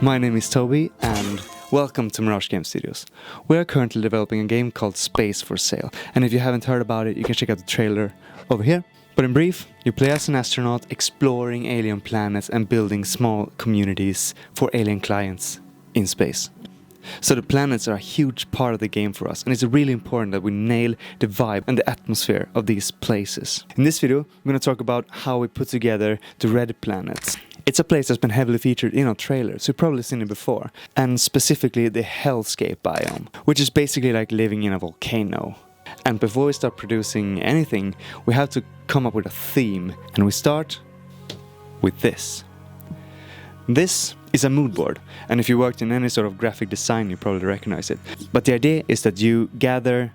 My name is Toby and welcome to Mirage Games Studios. We are currently developing a game called Space for Sale, and if you haven't heard about it, you can check out the trailer over here. But in brief, you play as an astronaut exploring alien planets and building small communities for alien clients in space. So the planets are a huge part of the game for us, and it's really important that we nail the vibe and the atmosphere of these places. In this video, I'm going to talk about how we put together the red planets. It's a place that's been heavily featured in our trailer, so you've probably seen it before, and specifically the Hellscape biome, which is basically like living in a volcano. And before we start producing anything, we have to come up with a theme, and we start with this. This is a mood board, and if you worked in any sort of graphic design, you probably recognize it. But the idea is that you gather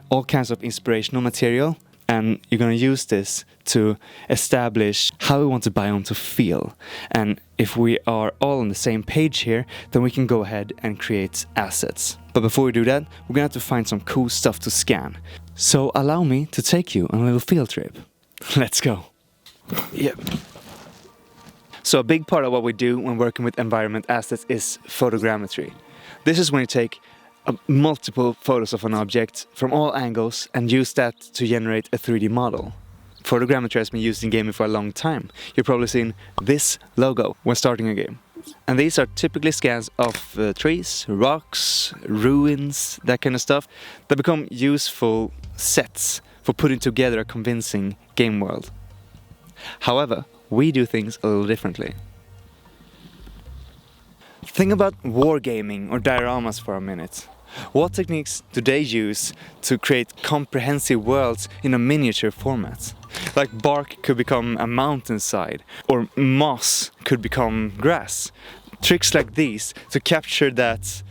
all kinds of inspirational material, and you're going to use this to establish how we want the biome to feel. And if we are all on the same page here, then we can go ahead and create assets. But before we do that, we're going to have to find some cool stuff to scan. So allow me to take you on a little field trip. Let's go. Yep. So a big part of what we do when working with environment assets is photogrammetry. This is when you take multiple photos of an object from all angles and use that to generate a 3D model. Photogrammetry has been used in gaming for a long time. You've probably seen this logo when starting a game. And these are typically scans of trees, rocks, ruins, that kind of stuff, that become useful sets for putting together a convincing game world. However, we do things a little differently. Think about wargaming or dioramas for a minute. What techniques do they use to create comprehensive worlds in a miniature format? Like bark could become a mountainside, or moss could become grass. Tricks like these to capture that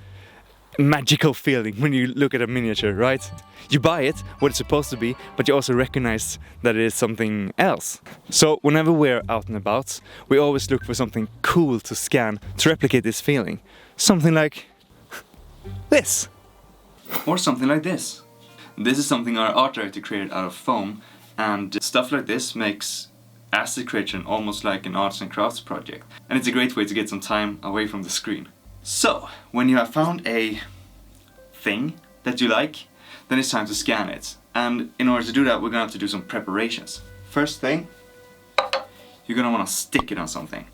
magical feeling when you look at a miniature, right? You buy it, what it's supposed to be, but you also recognize that it is something else. So whenever we're out and about, we always look for something cool to scan to replicate this feeling. Something like this. Or something like this. This is something our art director created out of foam, and stuff like this makes asset creation almost like an arts and crafts project. And it's a great way to get some time away from the screen. So, when you have found a thing that you like, then it's time to scan it. And in order to do that, we're gonna have to do some preparations. First thing, you're gonna wanna stick it on something.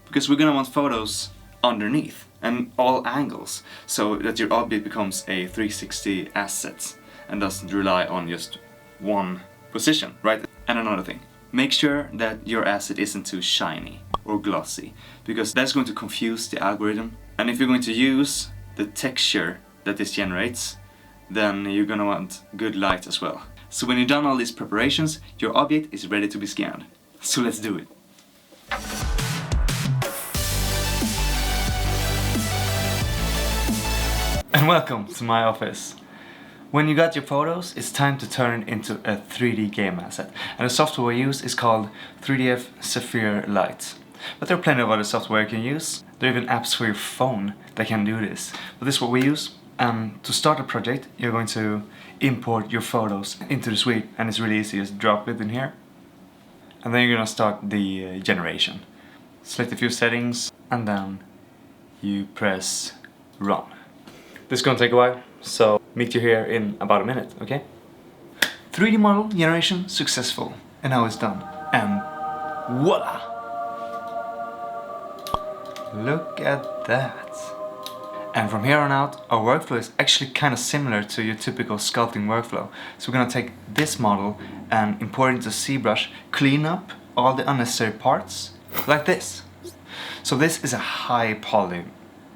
Because we're gonna want photos underneath and all angles, so that your object becomes a 360 asset and doesn't rely on just one position, right? And another thing, make sure that your asset isn't too shiny or glossy, because that's going to confuse the algorithm. And if you're going to use the texture that this generates, then you're gonna want good light as well. So when you've done all these preparations, your object is ready to be scanned. So let's do it. And welcome to my office. When you got your photos, it's time to turn it into a 3D game asset. And the software we use is called 3ds Sapphire Lite. But there are plenty of other software you can use. There are even apps for your phone that can do this. But this is what we use. To start a project, you're going to import your photos into the suite, and it's really easy, just drop it in here. And then you're going to start the generation. Select a few settings, and then you press run. This is going to take a while, so meet you here in about a minute, okay? 3D model generation successful, and now it's done. And voila! Look at that. And from here on out, our workflow is actually kind of similar to your typical sculpting workflow. So we're going to take this model and import it into ZBrush, clean up all the unnecessary parts, like this. So this is a high poly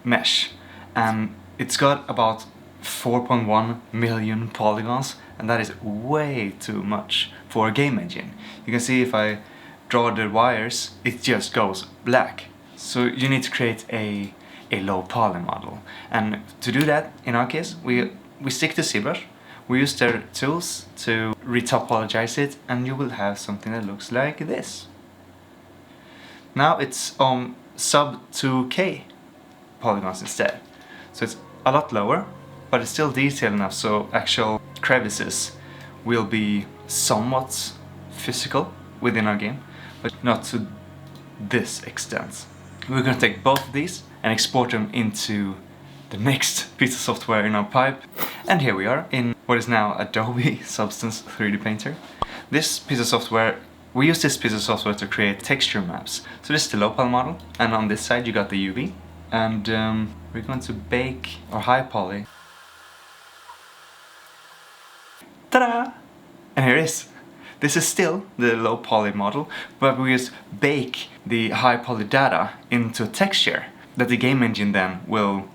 mesh, and it's got about 4.1 million polygons, and that is way too much for a game engine. You can see if I draw the wires, it just goes black. So you need to create a low poly model, and to do that, in our case, we stick to ZBrush. We use their tools to retopologize it, and you will have something that looks like this. Now it's on sub 2K polygons instead, so it's a lot lower, but it's still detailed enough so actual crevices will be somewhat physical within our game, but not to this extent. we're going to take both of these and export them into the next piece of software in our pipe. And here we are in what is now Adobe Substance 3D Painter. This piece of software, we use this piece of software to create texture maps. So this is the low poly model, and on this side you got the UV. And we're going to bake our high poly. Ta-da! And here it is. This is still the low poly model, but we just bake the high poly data into a texture that the game engine then will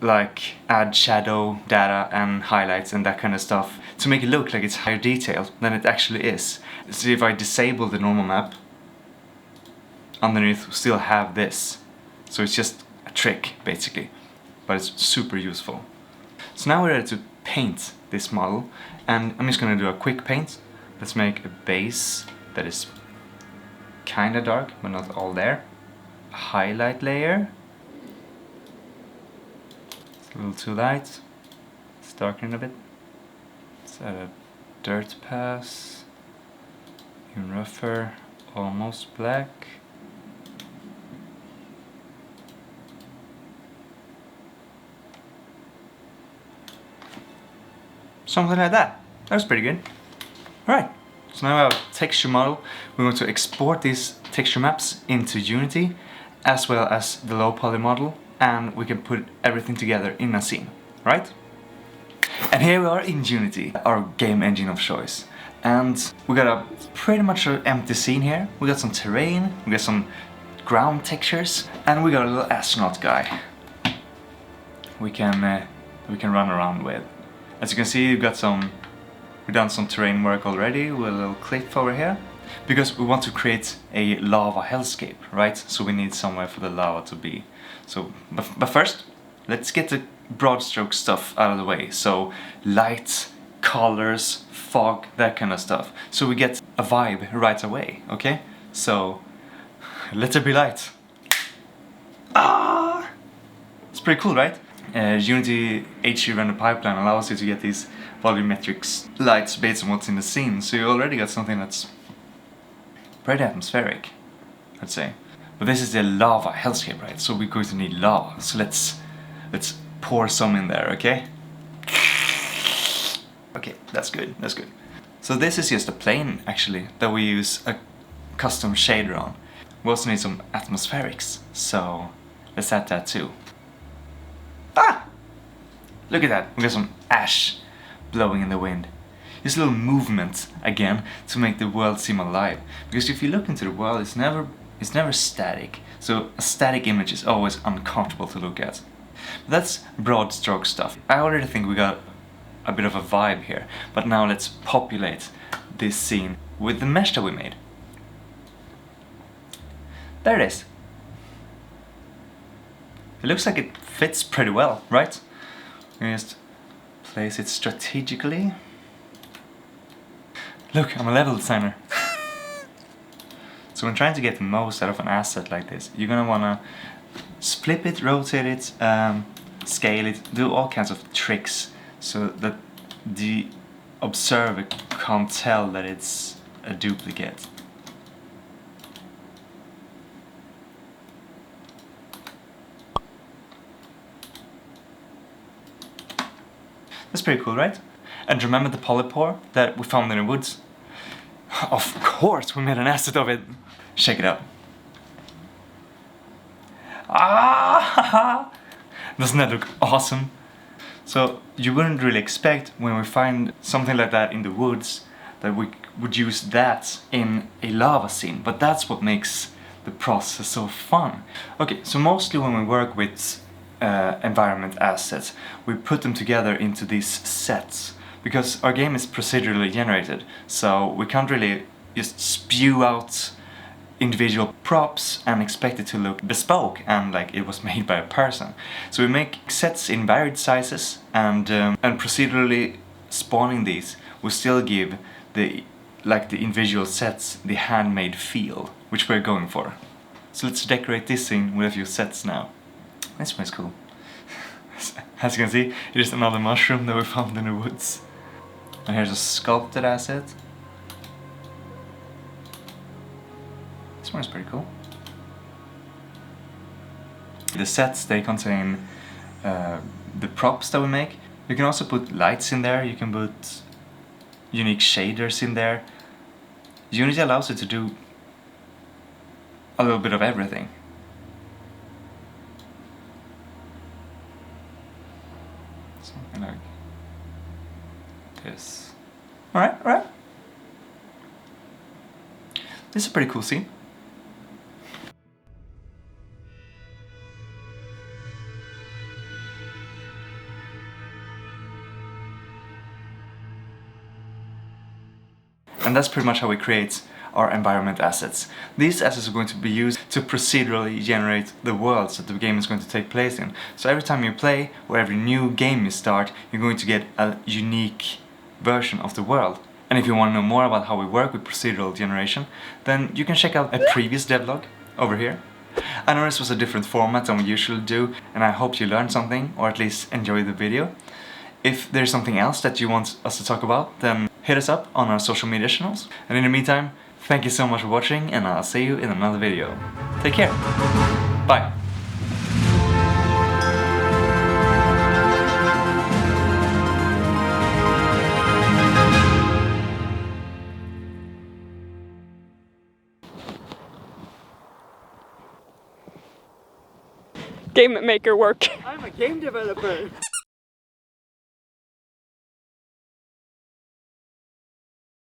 like add shadow data and highlights and that kind of stuff to make it look like it's higher detail than it actually is. So if I disable the normal map, underneath we still have this. So it's just a trick basically, but it's super useful. So now we're ready to paint this model, and I'm just gonna do a quick paint. Let's make a base that is kinda dark, but not all there. A highlight layer. It's a little too light. Let's darken it a bit. Let's add a dirt pass. Even rougher, almost black. Something like that. That was pretty good. Alright, so now we have a texture model. We're going to export these texture maps into Unity as well as the low poly model, and we can put everything together in a scene, right? And here we are in Unity, our game engine of choice. And we got a pretty much an empty scene here. We got some terrain, we got some ground textures, and we got a little astronaut guy we can run around with. As you can see, we've done some terrain work already with a little cliff over here, because we want to create a lava hellscape, right? So we need somewhere for the lava to be. So, but first, let's get the broad stroke stuff out of the way. So light, colors, fog, that kind of stuff. So we get a vibe right away, okay? So let there be light. Ah! It's pretty cool, right? Unity HU render pipeline allows you to get these volumetric lights based on what's in the scene, so you already got something that's pretty atmospheric, I'd say. But this is the lava hellscape, right? So we're going to need lava. So let's pour some in there, okay? Okay, that's good, that's good. So this is just a plane, actually, that we use a custom shader on. We also need some atmospherics, so let's add that too. Ah! Look at that, we got some ash blowing in the wind. Just a little movement again to make the world seem alive. Because if you look into the world, it's never static. So a static image is always uncomfortable to look at. But that's broad stroke stuff. I already think we got a bit of a vibe here. But now let's populate this scene with the mesh that we made. There it is. It looks like it fits pretty well, right? We just place it strategically. Look, I'm a level designer. So when trying to get the most out of an asset like this, you're gonna wanna split it, rotate it, scale it, do all kinds of tricks so that the observer can't tell that it's a duplicate. That's pretty cool, right? And remember the polypore that we found in the woods? Of course, we made an asset of it. Check it out. Ah! Doesn't that look awesome? So you wouldn't really expect when we find something like that in the woods that we would use that in a lava scene, but that's what makes the process so fun. Okay, so mostly when we work with environment assets, we put them together into these sets. Because our game is procedurally generated, so we can't really just spew out individual props and expect it to look bespoke and like it was made by a person. So we make sets in varied sizes, and procedurally spawning these will still give the individual sets the handmade feel, which we're going for. So let's decorate this scene with a few sets now. This one's cool. As you can see, it is another mushroom that we found in the woods. And here's a sculpted asset. This one is pretty cool. The sets, they contain the props that we make. You can also put lights in there, you can put unique shaders in there. Unity allows you to do a little bit of everything. Something like this. Alright. This is a pretty cool scene. And that's pretty much how we create our environment assets. These assets are going to be used to procedurally generate the worlds that the game is going to take place in. So every time you play, or every new game you start, you're going to get a unique version of the world. And if you want to know more about how we work with procedural generation, then you can check out a previous devlog over here. I know this was a different format than we usually do, and I hope you learned something, or at least enjoyed the video. If there's something else that you want us to talk about, then hit us up on our social media channels. And in the meantime, thank you so much for watching, and I'll see you in another video. Take care. Bye. Game maker work. I'm a game developer.